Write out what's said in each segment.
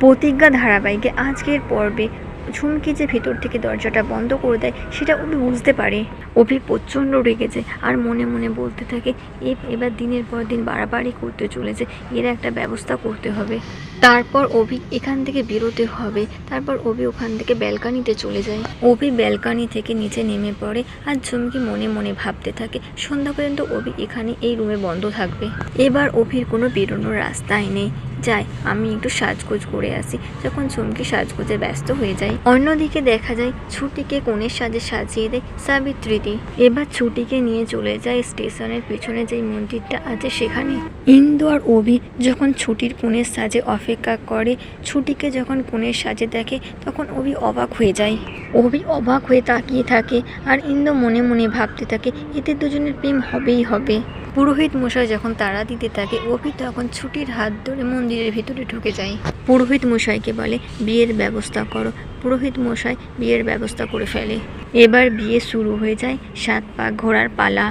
প্রতিজ্ঞা ধারাবাহিকে আজকের পর্বে ঝুমকি যে ভেতর থেকে দরজাটা বন্ধ করে দেয় সেটা অভি বুঝতে পারে। অভি প্রচণ্ড রেগেছে আর মনে মনে বলতে থাকে এবার দিনের পর দিন বাড়াবাড়ি করতে চলেছে, এর একটা ব্যবস্থা করতে হবে। তারপর অভি এখান থেকে বেরোতে হবে। তারপর অভি ওখান থেকে ব্যালকানিতে চলে যায়। অভি ব্যালকানি থেকে নিচে নেমে পড়ে আর ঝুমকি মনে মনে ভাবতে থাকে সন্ধ্যা পর্যন্ত অভি এখানে এই রুমে বন্ধ থাকবে। এবার অভির কোনো বেরোনোর রাস্তাই নেই। যাই আমি একটু সাজগোজ করে আসি। যখন ঝুমকি সাজগোজে ব্যস্ত হয়ে যায়, অন্যদিকে দেখা যায় ছুটিকে কোণের সাজে সাজিয়ে দেয় সাবিত্রীদি। এবার ছুটিকে নিয়ে চলে যায় স্টেশনের পেছনে যেই মন্দিরটা আছে সেখানে। ইন্দু আর অভি যখন ছুটির কোণের সাজে অপেক্ষা করে, ছুটিকে যখন কোণের সাজে দেখে তখন অভি অবাক হয়ে যায়। অভি অবাক হয়ে তাকিয়ে থাকে আর ইন্দু মনে মনে ভাবতে থাকে এদের দুজনের প্রেম হবেই হবে। পুরোহিত মশাই যখন তাড়া দিতে থাকে, অভি তখন ছুটির হাত ধরে মন্দিরের ভিতরে ঢুকে যায়। পুরোহিত মশাইকে বলে বিয়ের ব্যবস্থা করো। পুরোহিত মশাই বিয়ের ব্যবস্থা করে ফেলে। এবার বিয়ে শুরু হয়ে যায়। 7 পা ঘোড়ার পালা।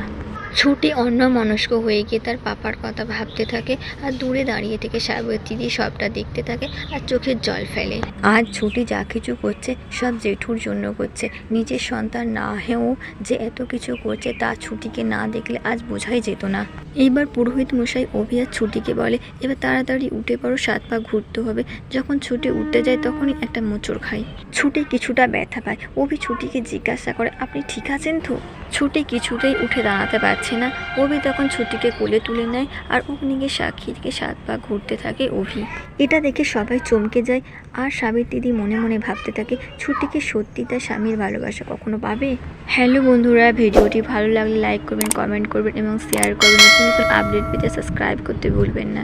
ছুটি অন্যমনস্ক হয়ে গিয়ে তার পাপার কথা ভাবতে থাকে আর দূরে দাঁড়িয়ে থেকে সাবিত্রী সবটা দেখতে থাকে আর চোখের জল ফেলে। আজ ছুটি যা কিছু করছে সব জেঠুর জন্য করছে। নিজের সন্তান না হয়েও যে এত কিছু করছে তা ছুটিকে না দেখলে আজ বোঝাই যেত না। এইবার পুরোহিত মশাই অভি আর ছুটিকে বলে এবার তাড়াতাড়ি উঠে পড়ো, 7 পা ঘুরতে হবে। যখন ছুটি উঠতে যায় তখনই একটা মোচড় খায়। ছুটি কিছুটা ব্যথা পায়। অভি ছুটিকে জিজ্ঞাসা করে আপনি ঠিক আছেন তো? ছুটি কিছুতেই উঠে দাঁড়াতে পারছে না। অভি তখন ছুটিকে কোলে তুলে নেয় আর অগ্নিকে সাক্ষী থেকে 7 পা ঘুরতে থাকে অভি। এটা দেখে সবাই চমকে যায় আর সাবিত্রী মনে মনে ভাবতে থাকে ছুটিকে সত্যি তার স্বামীর ভালোবাসা কখনো পাবে। হ্যালো বন্ধুরা, ভিডিওটি ভালো লাগলে লাইক করবেন, কমেন্ট করবেন এবং শেয়ার করবেন। নতুন নতুন আপডেট পেতে সাবস্ক্রাইব করতে ভুলবেন না।